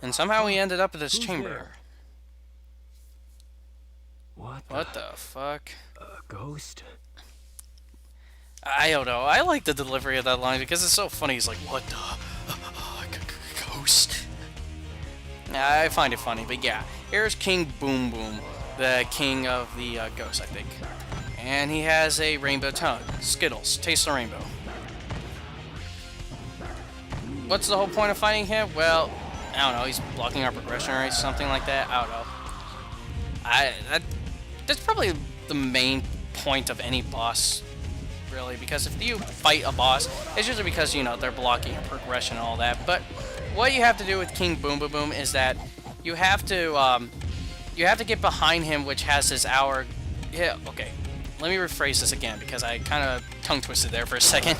And somehow we ended up in this Who's chamber. there? What the fuck? A ghost? I don't know. I like the delivery of that line because it's so funny. He's like, what the? Ghost? I find it funny, but yeah. Here's King Boom Boom, the king of the ghosts, I think. And he has a rainbow tongue. Skittles. Taste the rainbow. What's the whole point of fighting him? Well, I don't know. He's blocking our progression or something like that. I don't know. That's probably the main point of any boss, really, because if you fight a boss, it's usually because, you know, they're blocking your progression and all that. But what you have to do with King Boom Boom Boom is that you have to get behind him, which has his hour. Yeah, okay. Let me rephrase this again because I kind of tongue twisted there for a second.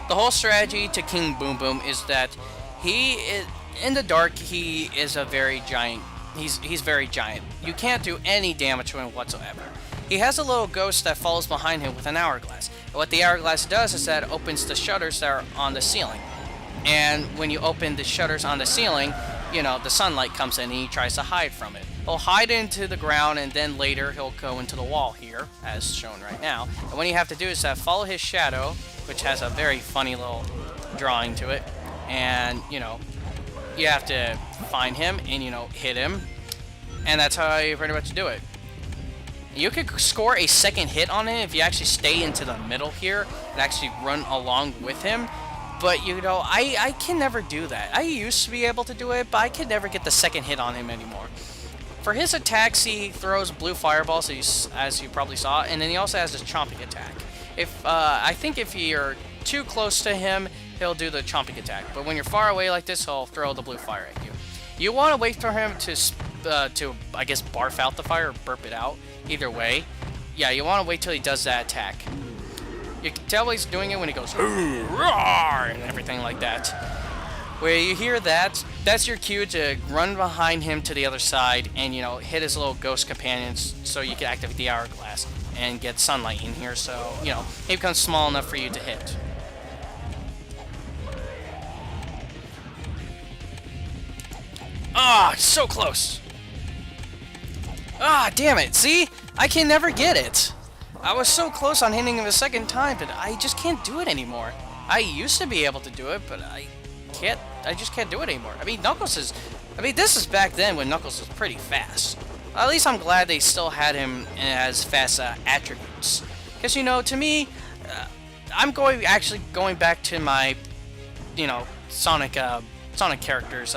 The whole strategy to King Boom Boom is that he is in the dark. He is a very giant. He's very giant. You can't do any damage to him whatsoever. He has a little ghost that follows behind him with an hourglass. And what the hourglass does is that it opens the shutters that are on the ceiling. And when you open the shutters on the ceiling, you know, the sunlight comes in and he tries to hide from it. He'll hide into the ground and then later he'll go into the wall here, as shown right now. And what you have to do is that follow his shadow, which has a very funny little drawing to it. And, you know, you have to find him and, you know, hit him. And that's how you pretty much do it. You could score a second hit on him if you actually stay into the middle here and actually run along with him. But, you know, I can never do that. I used to be able to do it, but I can never get the second hit on him anymore. For his attacks, he throws blue fireballs, as you probably saw, and then he also has this chomping attack. I think if you're too close to him, he'll do the chomping attack. But when you're far away like this, he'll throw the blue fire at you. You want to wait for him to I guess, barf out the fire or burp it out. Either way. Yeah, you want to wait till he does that attack. You can tell he's doing it when he goes, roar, and everything like that. Where you hear that, that's your cue to run behind him to the other side and, you know, hit his little ghost companions so you can activate the hourglass and get sunlight in here so, you know, he becomes small enough for you to hit. Ah, so close. Ah, damn it. See? I can never get it. I was so close on hitting him a second time, but I just can't do it anymore. I used to be able to do it, but I just can't do it anymore. I mean, this is back then when Knuckles was pretty fast. At least I'm glad they still had him as fast attributes. Because, you know, to me, I'm actually going back to my, you know, Sonic characters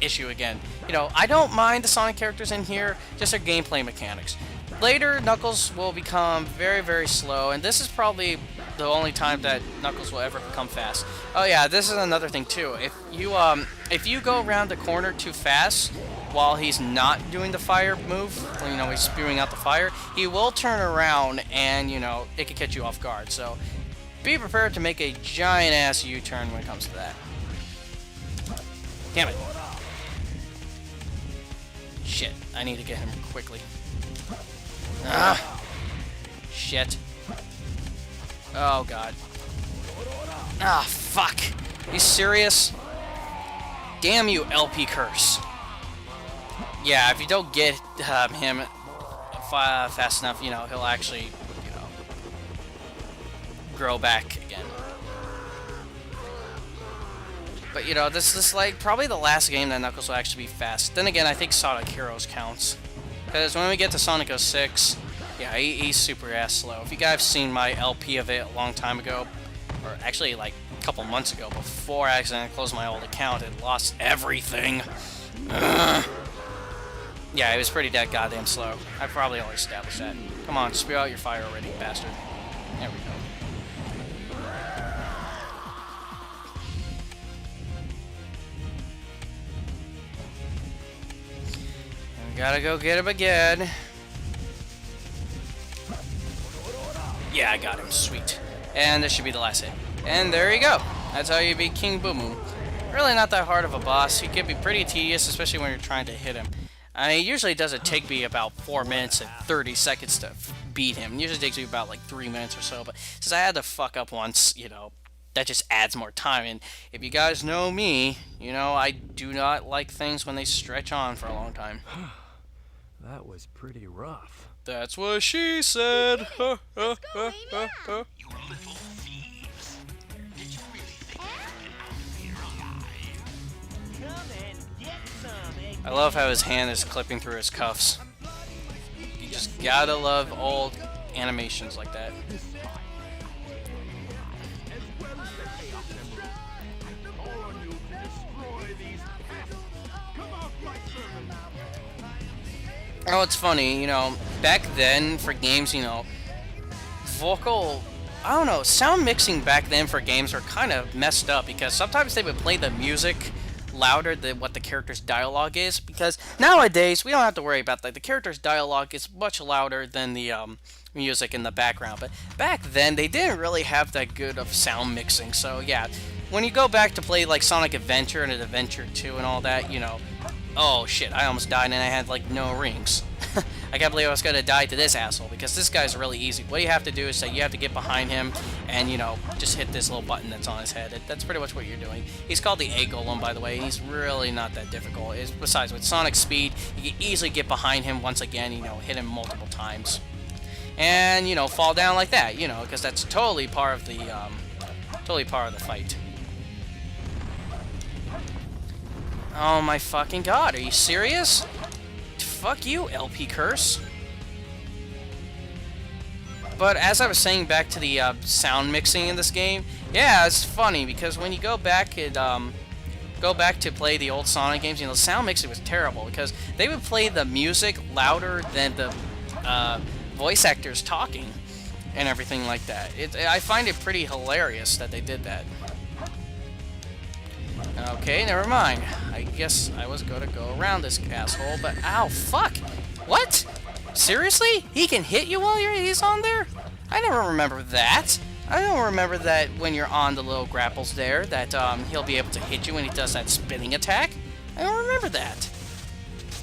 issue again. You know, I don't mind the Sonic characters in here, just their gameplay mechanics. Later, Knuckles will become very, very slow, and this is probably the only time that Knuckles will ever become fast. Oh yeah, this is another thing too. If you go around the corner too fast while he's not doing the fire move, you know, he's spewing out the fire, he will turn around and, you know, it can catch you off guard. So be prepared to make a giant ass U-turn when it comes to that. Damn it. Shit, I need to get him quickly. Ah! Shit. Oh, God. Ah, fuck. You serious? Damn you, LP Curse. Yeah, if you don't get him fast enough, you know, he'll actually, you know, grow back again. But, you know, this is like probably the last game that Knuckles will actually be fast. Then again, I think Sonic Heroes counts. Because when we get to Sonic 06, yeah, he's super ass slow. If you guys have seen my LP of it a long time ago, or actually like a couple months ago, before I accidentally closed my old account and lost everything. Ugh. Yeah, it was pretty dead goddamn slow. I probably already established that. Come on, spew out your fire already, bastard. There we go. Gotta go get him again. Yeah, I got him. Sweet. And this should be the last hit. And there you go. That's how you beat King Boom Boom. Really not that hard of a boss. He can be pretty tedious, especially when you're trying to hit him. It usually doesn't take me about 4 minutes and 30 seconds to beat him. It usually takes me about like 3 minutes or so. But since I had to fuck up once, you know, that just adds more time. And if you guys know me, you know I do not like things when they stretch on for a long time. That was pretty rough. That's what she said. Let's go, hey, now. You little thieves. Did you really think you're alive? Come and get some, I love how his hand is clipping through his cuffs. You just gotta love old animations like that. Oh, it's funny, you know, back then for games, you know, I don't know, sound mixing back then for games were kind of messed up because sometimes they would play the music louder than what the character's dialogue is, because nowadays we don't have to worry about that. The character's dialogue is much louder than the music in the background, but back then they didn't really have that good of sound mixing. So yeah, when you go back to play like Sonic Adventure and Adventure 2 and all that, you know, oh shit, I almost died and I had like no rings. I can't believe I was gonna die to this asshole, because this guy's really easy. What you have to do is that you have to get behind him and, you know, just hit this little button that's on his head. That's pretty much what you're doing. He's called the A Golem, by the way. He's really not that difficult. Besides, with Sonic speed, you can easily get behind him once again, you know, hit him multiple times. And, you know, fall down like that, you know, because that's totally part of the fight. Oh my fucking god, are you serious? Fuck you, LP Curse. But as I was saying, back to the sound mixing in this game, yeah, it's funny because when you go back and go back to play the old Sonic games, you know, the sound mixing was terrible because they would play the music louder than the voice actors talking and everything like that. I find it pretty hilarious that they did that. Okay, never mind. I guess I was gonna go around this asshole, but ow, fuck! What? Seriously? He can hit you while he's on there? I never remember that. I don't remember that when you're on the little grapples there, that he'll be able to hit you when he does that spinning attack. I don't remember that.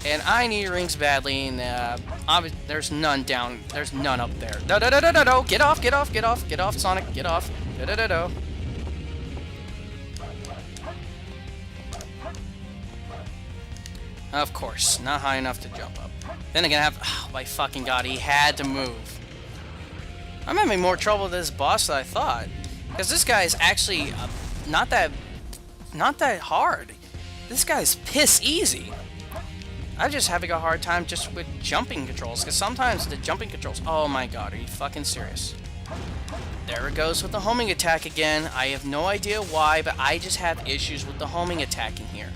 And I need rings badly, and there's none down. There's none up there. No, no, no, no, no, no! Get off! Get off! Get off! Get off, Sonic! Get off! No, no, no, no. Of course, not high enough to jump up. Then again, oh my fucking god, he had to move. I'm having more trouble with this boss than I thought, because this guy is actually not that hard. This guy's piss easy. I'm just having a hard time just with jumping controls, because sometimes the jumping controls. Oh my god, are you fucking serious? There it goes with the homing attack again. I have no idea why, but I just have issues with the homing attack in here.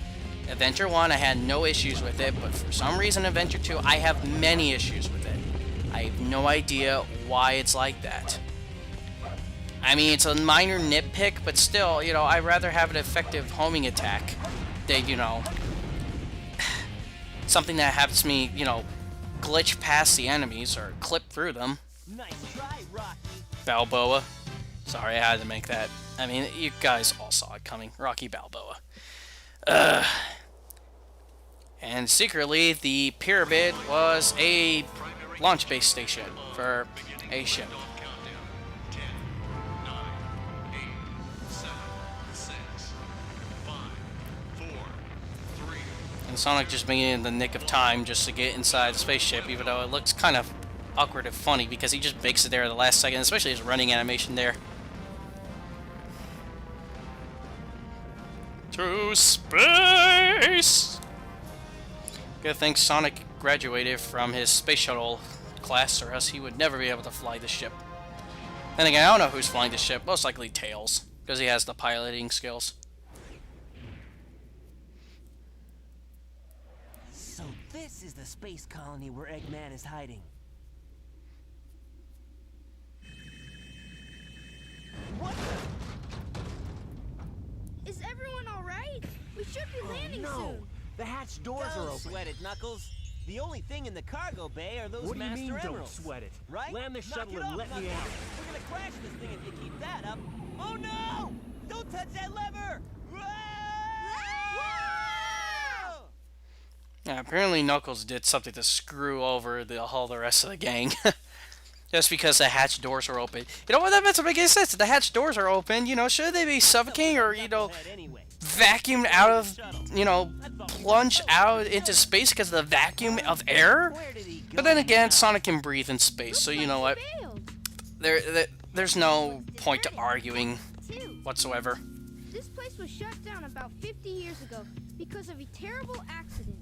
Adventure 1, I had no issues with it, but for some reason Adventure 2, I have many issues with it. I have no idea why it's like that. I mean, it's a minor nitpick, but still, you know, I'd rather have an effective homing attack than, you know, something that helps me, you know, glitch past the enemies or clip through them. Nice try, Rocky. Balboa. Sorry, I had to make that. I mean, you guys all saw it coming. Rocky Balboa. And secretly, the pyramid was a launch base station for a ship. And Sonic just being in the nick of time just to get inside the spaceship, even though it looks kind of awkward and funny because he just makes it there at the last second, especially his running animation there. To space! Good thing Sonic graduated from his space shuttle class, or else he would never be able to fly the ship. Then again, I don't know who's flying the ship. Most likely Tails, because he has the piloting skills. So this is the space colony where Eggman is hiding. What the? Is everyone alright? We should be landing soon. The hatch doors are Don't open. sweat it, Knuckles. The only thing in the cargo bay are those What do you master mean, emeralds. don't sweat it? Right? Land the Knock shuttle it and off, let me Knuckles. out. We're gonna crash this thing if you keep that up. Oh no! Don't touch that lever! Whoa! Yeah, apparently Knuckles did something to screw over the rest of the gang. just because the hatch doors are open. You know what? That doesn't make any sense. If the hatch doors are open, you know, should they be suffocating or, you know, vacuumed out of, you know, plunge out into space because of the vacuum of air? But then again, Sonic can breathe in space, so you know what? There's no point to arguing whatsoever. This place was shut down about 50 years ago because of a terrible accident.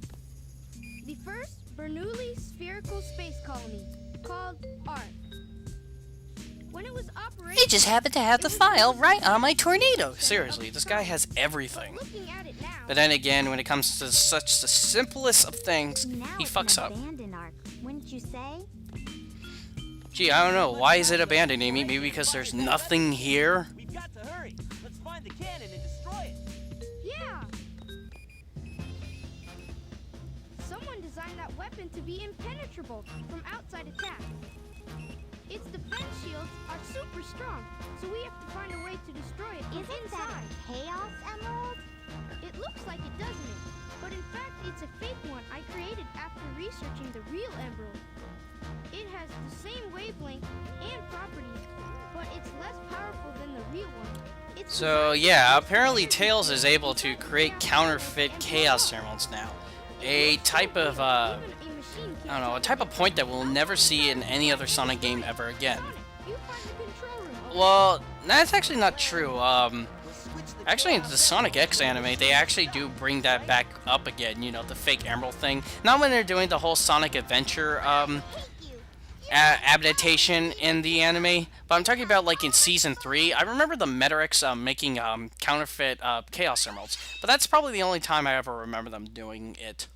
The first Bernoulli spherical space colony, called ARC. When it was operating, He just happened to have the file right on my tornado. Seriously, this guy has everything. looking at it now, But then again, when it comes to such the simplest of things, he fucks up. Abandoned arc, wouldn't you say? Gee, I don't know. Why is it abandoning me? Maybe because there's nothing here? We've got to hurry. Let's find the cannon and destroy it. yeah. Someone designed that weapon to be impenetrable from outside attack. Its defense shields are super strong, so we have to find a way to destroy it from Isn't that inside. a Chaos Emerald? It looks like it, doesn't it? But in fact, it's a fake one I created after researching the real emerald. It has the same wavelength and properties, but it's less powerful than the real one. It's So yeah, apparently Tails is able to create counterfeit Chaos Emeralds now. A type of, I don't know, a type of point that we'll never see in any other Sonic game ever again. You find the control room. Well, that's actually not true. Actually, in the Sonic X anime, they actually do bring that back up again, you know, the fake emerald thing. Not when they're doing the whole Sonic Adventure, adaptation in the anime, but I'm talking about, like, in Season 3. I remember the Metarex making, counterfeit, Chaos Emeralds, but that's probably the only time I ever remember them doing it.